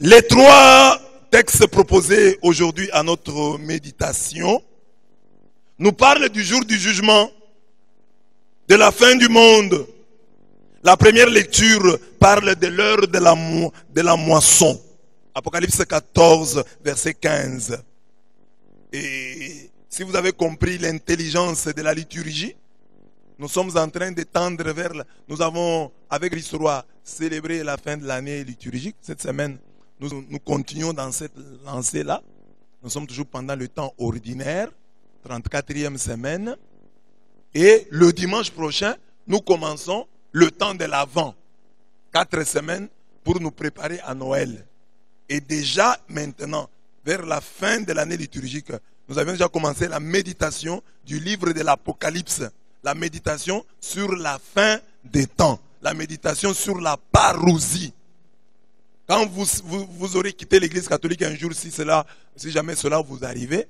Les trois textes proposés aujourd'hui à notre méditation nous parlent du jour du jugement, de la fin du monde. La première lecture parle de l'heure de la moisson. Apocalypse 14, verset 15. Et si vous avez compris l'intelligence de la liturgie, nous sommes en train de tendre vers... Nous avons, avec l'histoire, célébré la fin de l'année liturgique. Cette semaine, nous continuons dans cette lancée-là. Nous sommes toujours pendant le temps ordinaire, 34e semaine. Et le dimanche prochain, nous commençons le temps de l'Avent. 4 semaines pour nous préparer à Noël. Et déjà maintenant, vers la fin de l'année liturgique, nous avions déjà commencé la méditation du livre de l'Apocalypse. La méditation sur la fin des temps. La méditation sur la parousie. Quand vous aurez quitté l'église catholique un jour, si jamais cela vous arrive,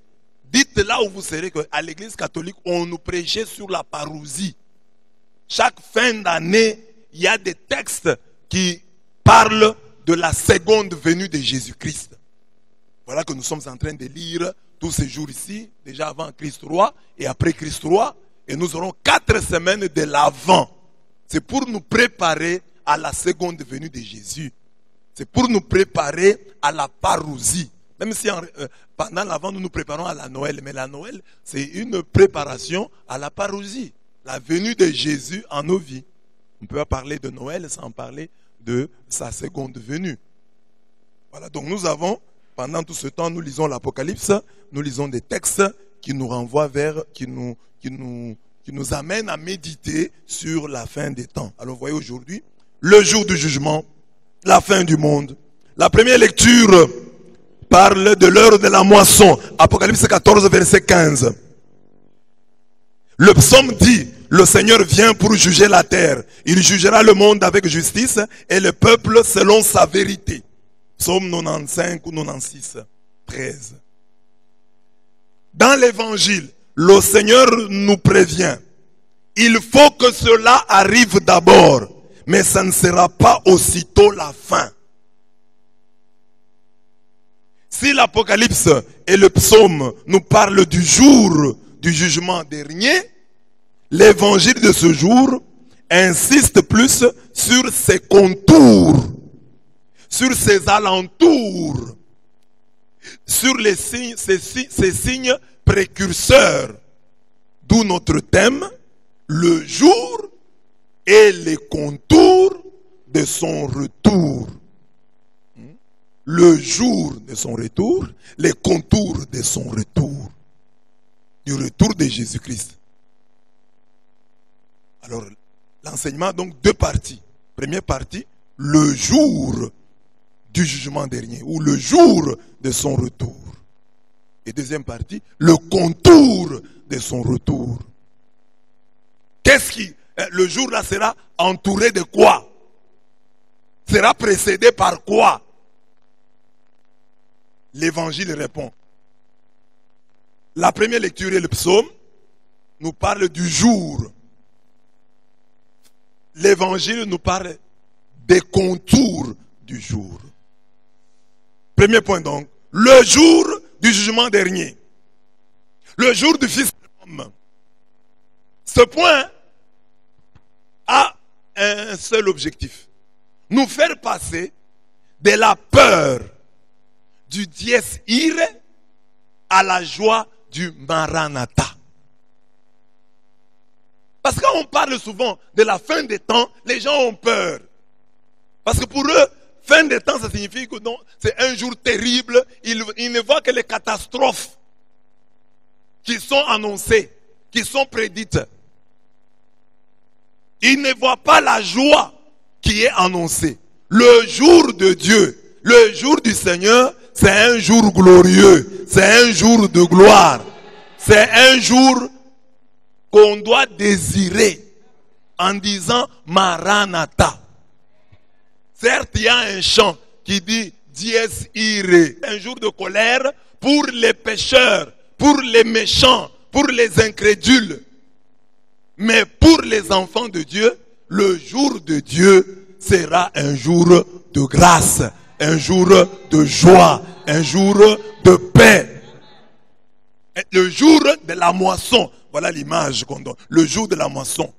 dites là où vous serez qu'à l'église catholique, on nous prêchait sur la parousie. Chaque fin d'année, il y a des textes qui parlent de la seconde venue de Jésus-Christ. Voilà que nous sommes en train de lire tous ces jours ici, déjà avant Christ roi et après Christ roi. Et nous aurons 4 semaines de l'Avent. C'est pour nous préparer à la seconde venue de Jésus. C'est pour nous préparer à la parousie. Même si pendant l'Avent, nous nous préparons à la Noël. Mais la Noël, c'est une préparation à la parousie. La venue de Jésus en nos vies. On peut parler de Noël sans parler de sa seconde venue. Voilà, donc nous avons, pendant tout ce temps, nous lisons l'Apocalypse, nous lisons des textes qui nous renvoient vers, qui nous amènent à méditer sur la fin des temps. Alors vous voyez aujourd'hui, le jour du jugement, la fin du monde. La première lecture parle de l'heure de la moisson. Apocalypse 14, verset 15. Le psaume dit, le Seigneur vient pour juger la terre. Il jugera le monde avec justice et le peuple selon sa vérité. Psaume 95 ou 96, 13. Dans l'évangile, le Seigneur nous prévient. Il faut que cela arrive d'abord, mais ça ne sera pas aussitôt la fin. Si l'Apocalypse et le psaume nous parlent du jour du jugement dernier, l'évangile de ce jour insiste plus sur ses contours, sur ses alentours, sur ces signes précurseurs. D'où notre thème, le jour et les contours de son retour. Le jour de son retour, les contours de son retour. Du retour de Jésus-Christ. Alors, l'enseignement, donc, 2 parties. Première partie, le jour du jugement dernier, ou le jour de son retour. Et deuxième partie, le contour de son retour. Le jour là sera entouré de quoi? Sera précédé par quoi? L'évangile répond. La première lecture et le psaume nous parle du jour. L'évangile nous parle des contours du jour. Premier point donc, le jour du jugement dernier. Le jour du Fils de l'homme. Ce point a un seul objectif. Nous faire passer de la peur du dies irae à la joie du Maranatha. Parce que quand on parle souvent de la fin des temps, les gens ont peur. Parce que pour eux, fin des temps, ça signifie que c'est un jour terrible. Ils ne voient que les catastrophes qui sont annoncées, qui sont prédites. Ils ne voient pas la joie qui est annoncée. Le jour de Dieu, le jour du Seigneur, c'est un jour glorieux. C'est un jour de gloire. C'est un jour qu'on doit désirer en disant Maranatha. Certes, il y a un chant qui dit Dies irae, un jour de colère pour les pécheurs, pour les méchants, pour les incrédules. Mais pour les enfants de Dieu, le jour de Dieu sera un jour de grâce, un jour de joie, un jour de paix. Le jour de la moisson, voilà l'image qu'on donne, le jour de la moisson.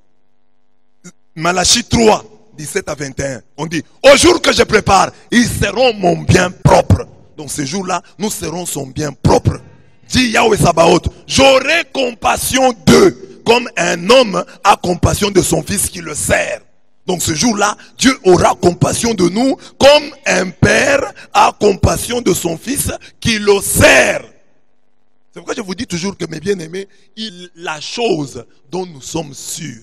Malachie 3, 17 à 21, on dit, au jour que je prépare, ils seront mon bien propre. Donc ce jour-là, nous serons son bien propre. Dit Yahweh Sabaoth, j'aurai compassion d'eux, comme un homme a compassion de son fils qui le sert. Donc ce jour-là, Dieu aura compassion de nous, comme un père a compassion de son fils qui le sert. C'est pourquoi je vous dis toujours que mes bien-aimés, la chose dont nous sommes sûrs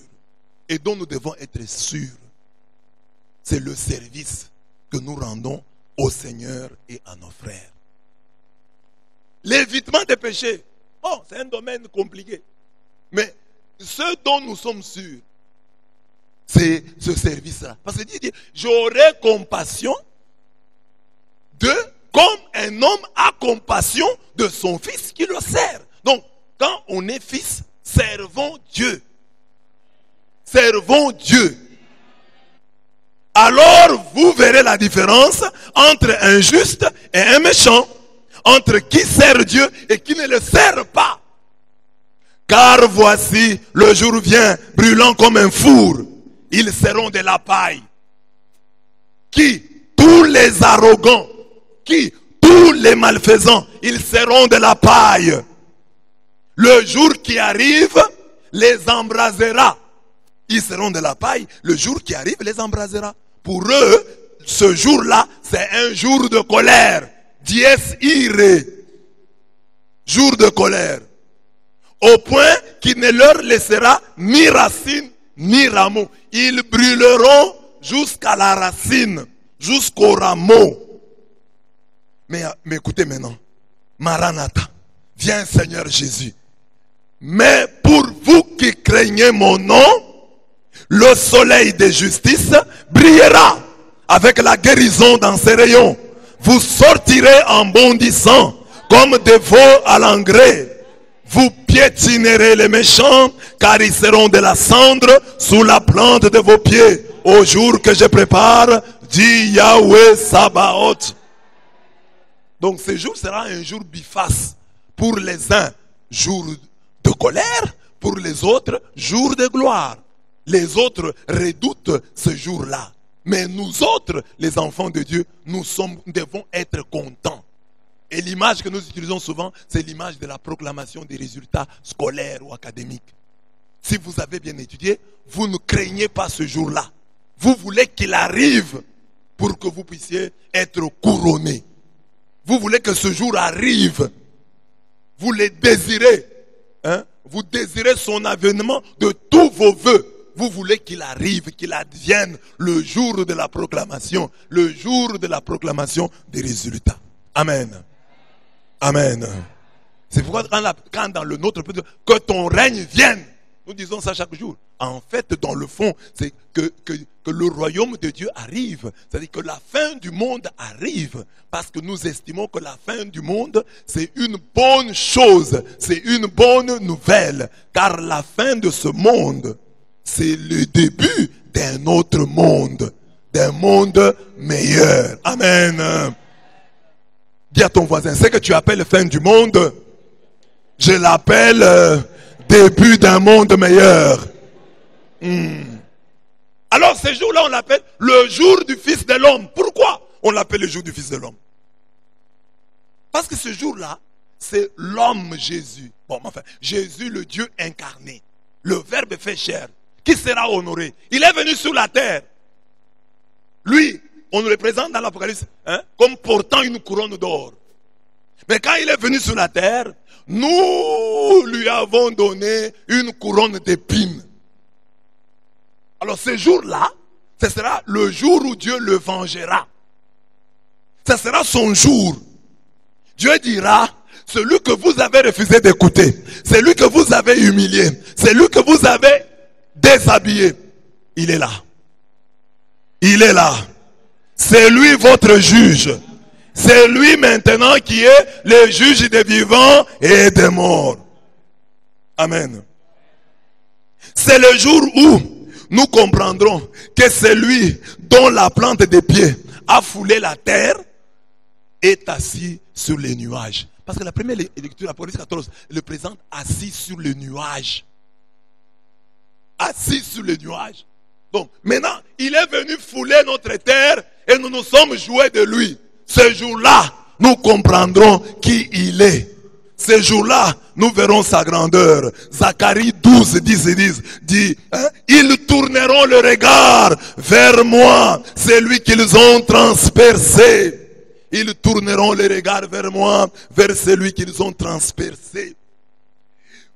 et dont nous devons être sûrs, c'est le service que nous rendons au Seigneur et à nos frères. L'évitement des péchés, oh, c'est un domaine compliqué. Mais ce dont nous sommes sûrs, c'est ce service-là. Parce que Dieu dit, j'aurai compassion de, comme un homme a compassion de son fils qui le sert. Donc, quand on est fils, servons Dieu. Servons Dieu. Alors, vous verrez la différence entre un juste et un méchant. Entre qui sert Dieu et qui ne le sert pas. Car voici, le jour vient, brûlant comme un four. Ils seront de la paille. Qui? Tous les arrogants. Qui? Tous les malfaisants. Ils seront de la paille. Le jour qui arrive les embrasera. Ils seront de la paille. Le jour qui arrive les embrasera. Pour eux, ce jour-là, c'est un jour de colère. Dies irae, jour de colère, au point qu'il ne leur laissera ni racine ni rameau. Ils brûleront jusqu'à la racine, jusqu'au rameau. Mais écoutez maintenant, Maranatha, viens Seigneur Jésus. Mais pour vous qui craignez mon nom, le soleil de justice brillera avec la guérison dans ses rayons. Vous sortirez en bondissant comme des veaux à l'engrais. Vous piétinerez les méchants car ils seront de la cendre sous la plante de vos pieds. Au jour que je prépare, dit Yahweh Sabaoth. Donc ce jour sera un jour biface. Pour les uns, jour de colère. Pour les autres, jour de gloire. Les autres redoutent ce jour-là. Mais nous autres, les enfants de Dieu, nous devons être contents. Et l'image que nous utilisons souvent, c'est l'image de la proclamation des résultats scolaires ou académiques. Si vous avez bien étudié, vous ne craignez pas ce jour-là. Vous voulez qu'il arrive pour que vous puissiez être couronné. Vous voulez que ce jour arrive. Vous le désirez. Hein? Vous désirez son avènement de tous vos vœux. Vous voulez qu'il arrive, qu'il advienne le jour de la proclamation. Le jour de la proclamation des résultats. Amen. Amen. C'est pourquoi quand dans le nôtre, que ton règne vienne. Nous disons ça chaque jour. En fait, dans le fond, c'est que le royaume de Dieu arrive. C'est-à-dire que la fin du monde arrive. Parce que nous estimons que la fin du monde, c'est une bonne chose. C'est une bonne nouvelle. Car la fin de ce monde, c'est le début d'un autre monde. D'un monde meilleur. Amen. Dis à ton voisin, ce que tu appelles fin du monde, je l'appelle début d'un monde meilleur. Alors ce jour-là, on l'appelle le jour du Fils de l'homme. Pourquoi on l'appelle le jour du Fils de l'homme? Parce que ce jour-là, c'est l'homme Jésus. Bon, enfin, Jésus, le Dieu incarné. Le Verbe fait chair. Qui sera honoré? Il est venu sur la terre. Lui, on nous le présente dans l'Apocalypse comme portant une couronne d'or. Mais quand il est venu sur la terre, nous lui avons donné une couronne d'épines. Alors ce jour-là, ce sera le jour où Dieu le vengera. Ce sera son jour. Dieu dira, celui que vous avez refusé d'écouter, celui que vous avez humilié, celui que vous avez déshabillé, il est là. Il est là. C'est lui votre juge. C'est lui maintenant qui est le juge des vivants et des morts. Amen. C'est le jour où nous comprendrons que c'est lui dont la plante des pieds a foulé la terre est assis sur les nuages. Parce que la première lecture, Apocalypse 14, le présente assis sur les nuages. Assis sur les nuages. Donc, maintenant, il est venu fouler notre terre et nous nous sommes joués de lui. Ce jour-là, nous comprendrons qui il est. Ce jour-là, nous verrons sa grandeur. Zacharie 12, 10 et 10 dit, ils tourneront le regard vers moi, celui qu'ils ont transpercé. Ils tourneront le regard vers moi, vers celui qu'ils ont transpercé.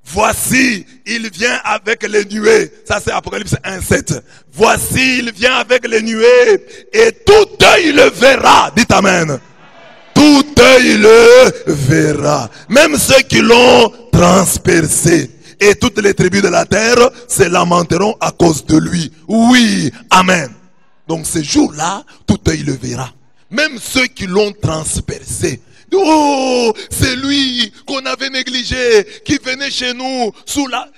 Voici, il vient avec les nuées. Ça c'est Apocalypse 1, 7. Voici, il vient avec les nuées et tout œil le verra. Dites amen. Tout œil le verra. Même ceux qui l'ont transpercé. Et toutes les tribus de la terre se lamenteront à cause de lui. Oui, amen. Donc ce jour-là, tout œil le verra. Même ceux qui l'ont transpercé. Oh, c'est lui qu'on avait négligé, qui venait chez nous,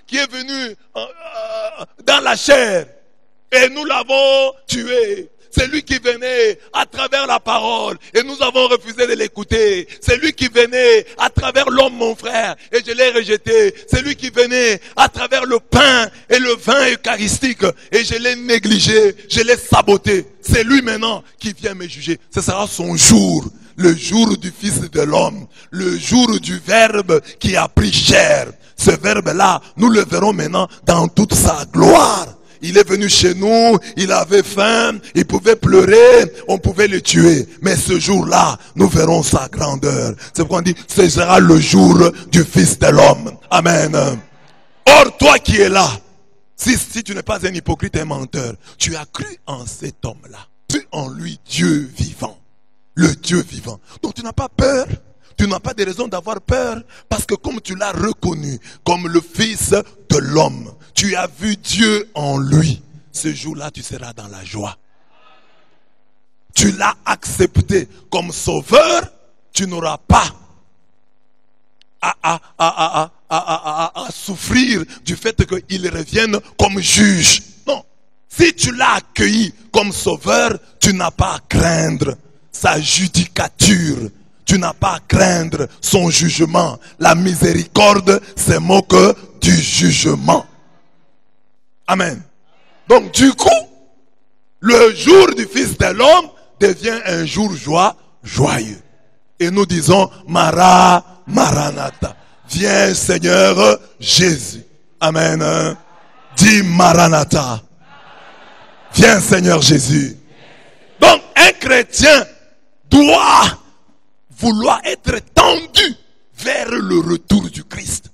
qui est venu dans la chair. Et nous l'avons tué. C'est lui qui venait à travers la parole et nous avons refusé de l'écouter. C'est lui qui venait à travers l'homme, mon frère, et je l'ai rejeté. C'est lui qui venait à travers le pain et le vin eucharistique et je l'ai négligé, je l'ai saboté. C'est lui maintenant qui vient me juger. Ce sera son jour. Le jour du Fils de l'homme, le jour du Verbe qui a pris chair. Ce Verbe-là, nous le verrons maintenant dans toute sa gloire. Il est venu chez nous, il avait faim, il pouvait pleurer, on pouvait le tuer. Mais ce jour-là, nous verrons sa grandeur. C'est pourquoi on dit, ce sera le jour du Fils de l'homme. Amen. Or, toi qui es là, si tu n'es pas un hypocrite et un menteur, tu as cru en cet homme-là. Tu en lui Dieu vivant. Le Dieu vivant. Donc tu n'as pas peur. Tu n'as pas de raison d'avoir peur. Parce que comme tu l'as reconnu comme le Fils de l'homme, tu as vu Dieu en lui. Ce jour-là, tu seras dans la joie. Tu l'as accepté comme sauveur. Tu n'auras pas à souffrir du fait qu'il revienne comme juge. Non. Si tu l'as accueilli comme sauveur, tu n'as pas à craindre sa judicature. Tu n'as pas à craindre son jugement. La miséricorde se moque du jugement. Amen. Donc du coup, le jour du Fils de l'homme devient un jour joyeux. Et nous disons, Maranatha. Viens Seigneur Jésus. Amen. Dis Maranatha. Viens Seigneur Jésus. Donc un chrétien doit vouloir être tendu vers le retour du Christ.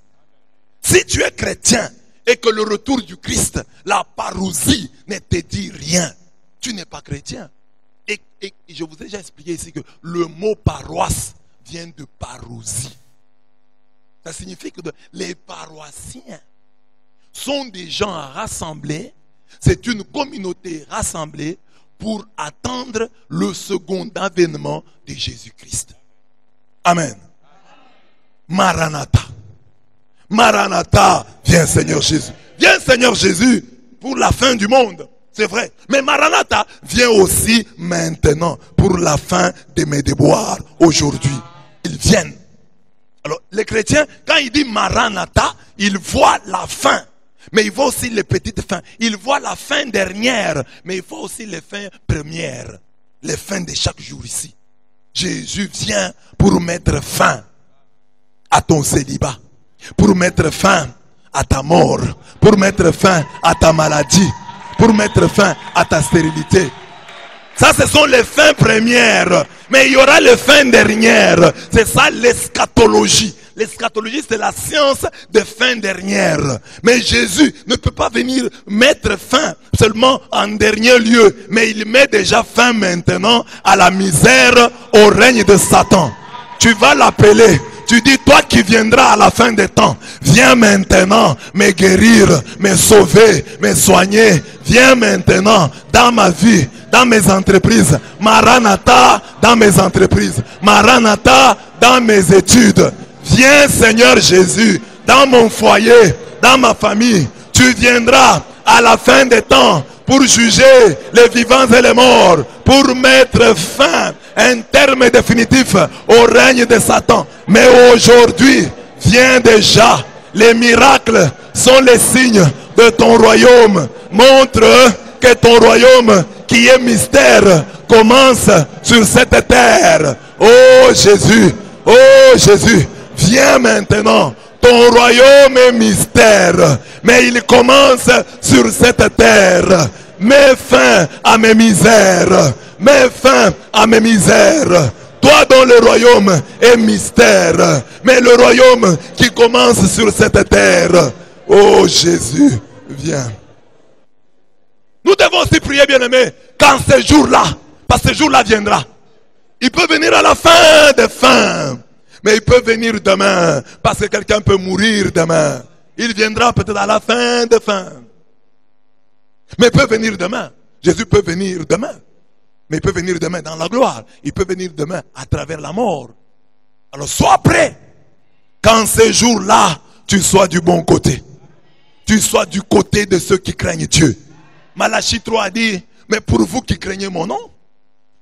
Si tu es chrétien et que le retour du Christ, la parousie, ne te dit rien, tu n'es pas chrétien. Et je vous ai déjà expliqué ici que le mot paroisse vient de parousie. Ça signifie que les paroissiens sont des gens rassemblés, c'est une communauté rassemblée pour attendre le second avènement de Jésus-Christ. Amen. Maranatha. Maranatha, viens Seigneur Jésus. Viens Seigneur Jésus pour la fin du monde. C'est vrai. Mais Maranatha vient aussi maintenant pour la fin de mes déboires. Aujourd'hui, ils viennent. Alors, les chrétiens, quand ils disent Maranatha, ils voient la fin. Mais ils voient aussi les petites fins. Ils voient la fin dernière, mais ils voient aussi les fins premières. Les fins de chaque jour ici. Jésus vient pour mettre fin à ton célibat. Pour mettre fin à ta mort. Pour mettre fin à ta maladie. Pour mettre fin à ta stérilité. Ça, ce sont les fins premières. Mais il y aura les fins dernières. C'est ça l'eschatologie. L'eschatologie, c'est la science des fins dernières. Mais Jésus ne peut pas venir mettre fin seulement en dernier lieu. Mais il met déjà fin maintenant à la misère, au règne de Satan. Tu vas l'appeler. Tu dis, toi qui viendras à la fin des temps, viens maintenant me guérir, me sauver, me soigner. Viens maintenant dans ma vie, dans mes entreprises. Maranatha dans mes entreprises. Maranatha dans mes études. Viens Seigneur Jésus dans mon foyer, dans ma famille. Tu viendras à la fin des temps pour juger les vivants et les morts, pour mettre fin, un terme définitif au règne de Satan. Mais aujourd'hui, vient déjà, les miracles sont les signes de ton royaume. Montre que ton royaume, qui est mystère, commence sur cette terre. Oh Jésus, viens maintenant. Ton royaume est mystère, mais il commence sur cette terre. Mets fin à mes misères. Mets fin à mes misères. Toi dont le royaume est mystère, mais le royaume qui commence sur cette terre. Oh Jésus, viens. Nous devons aussi prier, bien-aimés, quand ce jour-là, parce que ce jour-là viendra. Il peut venir à la fin des fins, mais il peut venir demain, parce que quelqu'un peut mourir demain. Il viendra peut-être à la fin des fins. Mais il peut venir demain. Jésus peut venir demain. Mais il peut venir demain dans la gloire. Il peut venir demain à travers la mort. Alors sois prêt. Quand ce jour-là, tu sois du bon côté. Tu sois du côté de ceux qui craignent Dieu. Malachie 3 a dit, mais pour vous qui craignez mon nom,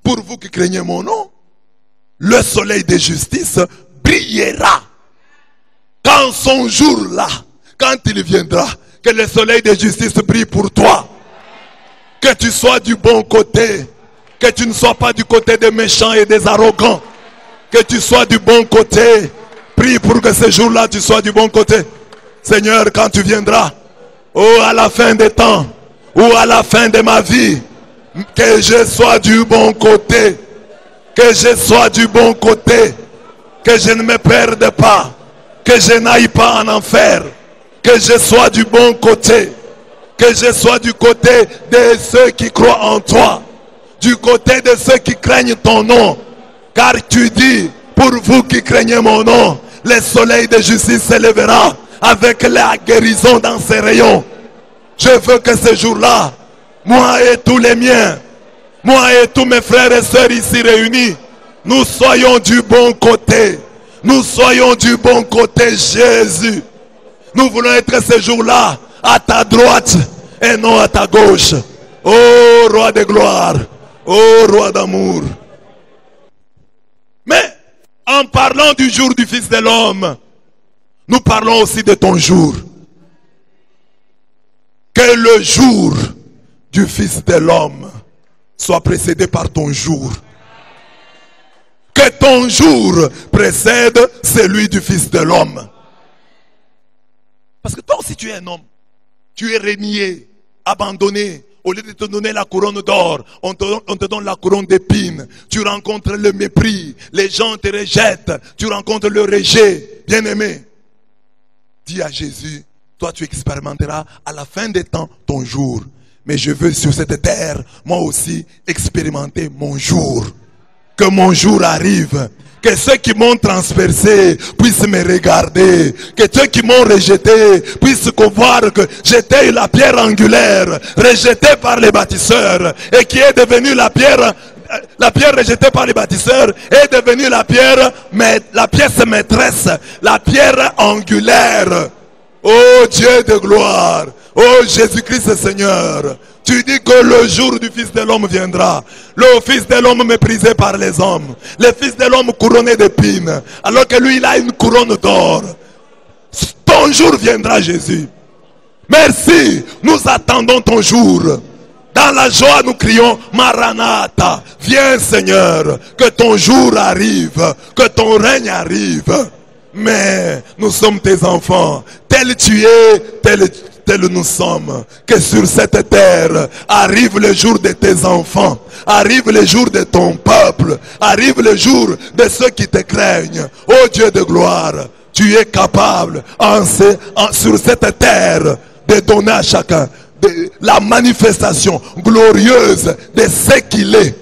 pour vous qui craignez mon nom, le soleil de justice brillera. Quand son jour-là, quand il viendra, que le soleil de justice brille pour toi. Que tu sois du bon côté. Que tu ne sois pas du côté des méchants et des arrogants. Que tu sois du bon côté. Prie pour que ce jour-là, tu sois du bon côté. Seigneur, quand tu viendras, oh, à la fin des temps, ou à la fin de ma vie, que je sois du bon côté. Que je sois du bon côté. Que je ne me perde pas. Que je n'aille pas en enfer. Que je sois du bon côté. Que je sois du côté de ceux qui croient en toi. Du côté de ceux qui craignent ton nom. Car tu dis, pour vous qui craignez mon nom, le soleil de justice s'élèvera avec la guérison dans ses rayons. Je veux que ce jour-là, moi et tous les miens, moi et tous mes frères et sœurs ici réunis, nous soyons du bon côté. Nous soyons du bon côté, Jésus. Nous voulons être ce jour-là à ta droite et non à ta gauche. Oh roi de gloire, oh roi d'amour. Mais en parlant du jour du Fils de l'homme, nous parlons aussi de ton jour. Que le jour du Fils de l'homme soit précédé par ton jour. Que ton jour précède celui du Fils de l'homme. Parce que toi aussi tu es un homme. Tu es renié, abandonné. Au lieu de te donner la couronne d'or, on te donne la couronne d'épines. Tu rencontres le mépris. Les gens te rejettent. Tu rencontres le rejet. Bien-aimé, dis à Jésus, toi tu expérimenteras à la fin des temps ton jour. Mais je veux sur cette terre, moi aussi, expérimenter mon jour. Que mon jour arrive. Que ceux qui m'ont transpercé puissent me regarder. Que ceux qui m'ont rejeté puissent voir que j'étais la pierre angulaire, rejetée par les bâtisseurs, et qui est devenue la pierre rejetée par les bâtisseurs, est devenue la pièce maîtresse, la pierre angulaire. Oh Dieu de gloire, oh Jésus-Christ Seigneur. Tu dis que le jour du Fils de l'homme viendra. Le Fils de l'homme méprisé par les hommes. Le Fils de l'homme couronné d'épines. Alors que lui, il a une couronne d'or. Ton jour viendra, Jésus. Merci. Nous attendons ton jour. Dans la joie, nous crions Maranatha. Viens, Seigneur. Que ton jour arrive. Que ton règne arrive. Mais nous sommes tes enfants. Tel tu es, tel nous sommes. Que sur cette terre arrive le jour de tes enfants, arrive le jour de ton peuple, arrive le jour de ceux qui te craignent. Oh Dieu de gloire, tu es capable sur cette terre de donner à chacun la manifestation glorieuse de ce qu'il est.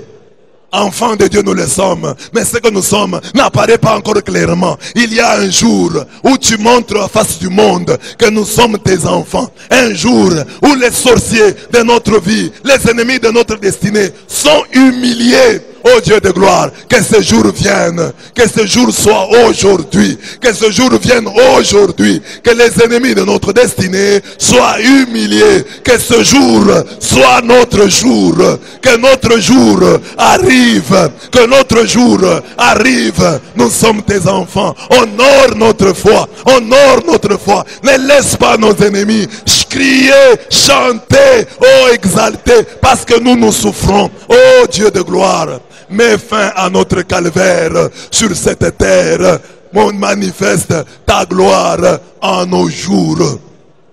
Enfants de Dieu nous le sommes, mais ce que nous sommes n'apparaît pas encore clairement. Il y a un jour où tu montres à face du monde que nous sommes tes enfants. Un jour où les sorciers de notre vie, les ennemis de notre destinée sont humiliés Oh Dieu de gloire, que ce jour vienne, que ce jour soit aujourd'hui, que ce jour vienne aujourd'hui, que les ennemis de notre destinée soient humiliés, que ce jour soit notre jour, que notre jour arrive, que notre jour arrive. Nous sommes tes enfants, honore notre foi, honore notre foi, ne laisse pas nos ennemis crier, chanter, oh exalter, parce que nous souffrons. Oh Dieu de gloire, mets fin à notre calvaire sur cette terre. Manifeste ta gloire en nos jours.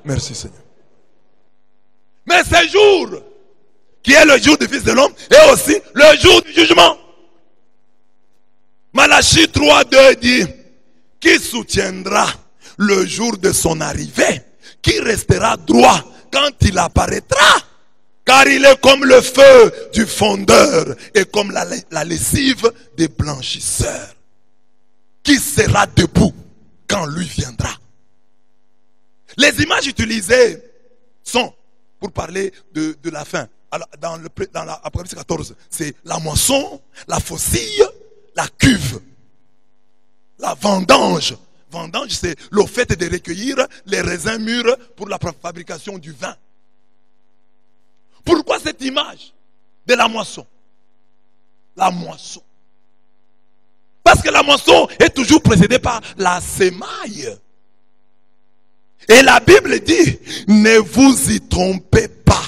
Merci Seigneur. Mais ce jour, qui est le jour du Fils de l'homme, est aussi le jour du jugement. Malachie 3:2 dit, qui soutiendra le jour de son arrivée, qui restera droit quand il apparaîtra, car il est comme le feu du fondeur et comme la lessive des blanchisseurs. Qui sera debout quand lui viendra? Les images utilisées sont pour parler de la fin. Alors, dans l'Apocalypse 14, c'est la moisson, la faucille, la cuve, la vendange. Vendange, c'est le fait de recueillir les raisins mûrs pour la fabrication du vin. Pourquoi cette image de la moisson? La moisson. Parce que la moisson est toujours précédée par la semaille. Et la Bible dit, ne vous y trompez pas.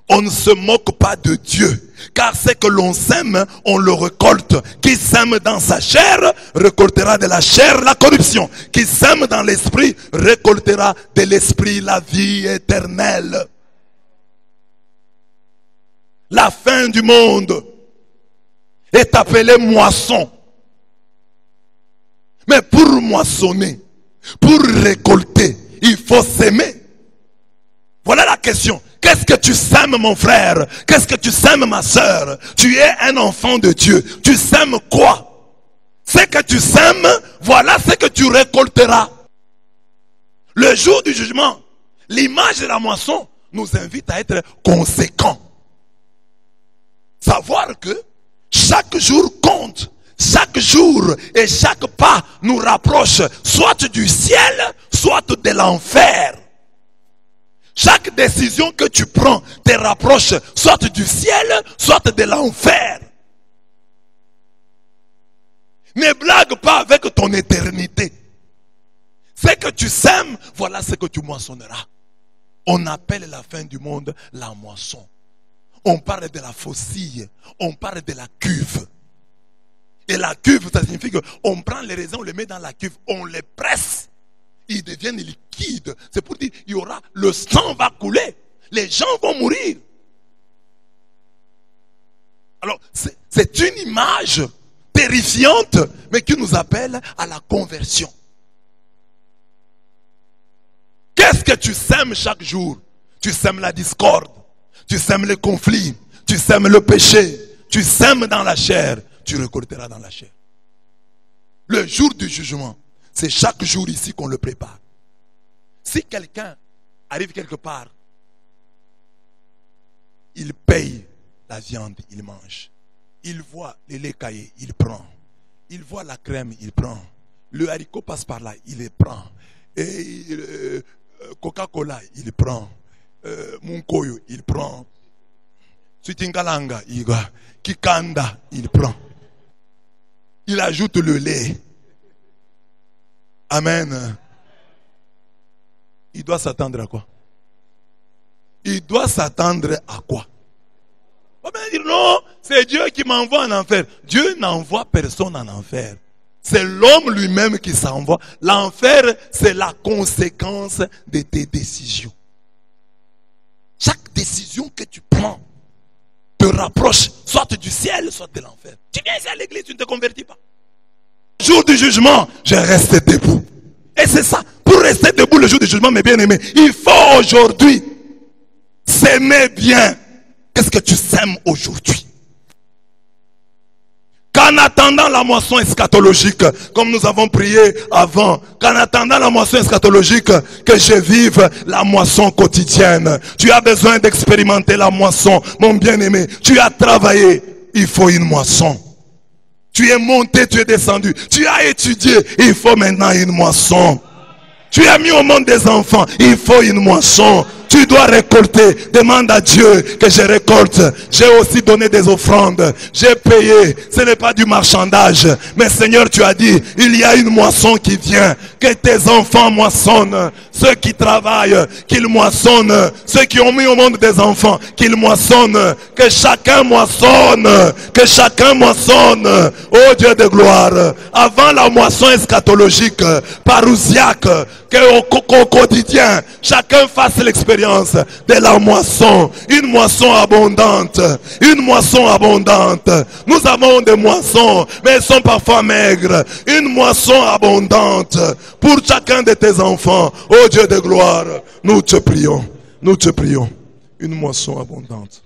On ne se moque pas de Dieu. Car ce que l'on sème, on le récolte. Qui sème dans sa chair, récoltera de la chair la corruption. Qui sème dans l'esprit, récoltera de l'esprit la vie éternelle. La fin du monde est appelée moisson. Mais pour moissonner, pour récolter, il faut s'aimer. Voilà la question. Qu'est-ce que tu sèmes, mon frère? Qu'est-ce que tu sèmes, ma soeur? Tu es un enfant de Dieu. Tu sèmes quoi? Ce que tu sèmes, voilà ce que tu récolteras. Le jour du jugement, l'image de la moisson nous invite à être conséquents. Savoir que chaque jour compte. Chaque jour et chaque pas nous rapproche soit du ciel, soit de l'enfer. Chaque décision que tu prends te rapproche soit du ciel, soit de l'enfer. Ne blague pas avec ton éternité. Ce que tu sèmes, voilà ce que tu moissonneras. On appelle la fin du monde la moisson. On parle de la faucille, on parle de la cuve. Et la cuve, ça signifie qu'on prend les raisins, on les met dans la cuve, on les presse. Ils deviennent liquides. C'est pour dire qu'il y aura, le sang va couler. Les gens vont mourir. Alors, c'est une image terrifiante, mais qui nous appelle à la conversion. Qu'est-ce que tu sèmes chaque jour? Tu sèmes la discorde, tu sèmes les conflits, tu sèmes le péché, tu sèmes dans la chair. Tu récolteras dans la chair. Le jour du jugement, c'est chaque jour ici qu'on le prépare. Si quelqu'un arrive quelque part, il paye la viande, il mange. Il voit le lait caillé, il prend. Il voit la crème, il prend. Le haricot passe par là, il les prend. Et Coca-Cola, il prend. Munkoyo, il prend. Sutingalanga, Kikanda, il prend. Il ajoute le lait. Amen. Il doit s'attendre à quoi? Il doit s'attendre à quoi? On va dire non, c'est Dieu qui m'envoie en enfer. Dieu n'envoie personne en enfer. C'est l'homme lui-même qui s'envoie. L'enfer, c'est la conséquence de tes décisions. Chaque décision que tu prends te rapproche soit du ciel, soit de l'enfer. Tu viens ici à l'église, tu ne te convertis pas. Jour du jugement, je reste debout. Et c'est ça. Pour rester debout le jour du jugement, mes bien-aimés, il faut aujourd'hui s'aimer bien. Qu'est-ce que tu sèmes aujourd'hui? Qu'en attendant la moisson eschatologique, comme nous avons prié avant, qu'en attendant la moisson eschatologique, que je vive la moisson quotidienne. Tu as besoin d'expérimenter la moisson, mon bien-aimé. Tu as travaillé. il faut une moisson. Tu es monté, tu es descendu. Tu as étudié, il faut maintenant une moisson. Tu as mis au monde des enfants, il faut une moisson. Tu dois récolter. Demande à Dieu que je récolte. J'ai aussi donné des offrandes. J'ai payé. Ce n'est pas du marchandage. Mais Seigneur, tu as dit, il y a une moisson qui vient. Que tes enfants moissonnent. Ceux qui travaillent, qu'ils moissonnent. Ceux qui ont mis au monde des enfants, qu'ils moissonnent. Que chacun moissonne. Que chacun moissonne. Oh Dieu de gloire. Avant la moisson eschatologique, parousiaque, qu'au quotidien, chacun fasse l'expérience de la moisson. Une moisson abondante. Une moisson abondante. Nous avons des moissons, mais elles sont parfois maigres. Une moisson abondante pour chacun de tes enfants. Oh Dieu de gloire, nous te prions. Nous te prions. Une moisson abondante.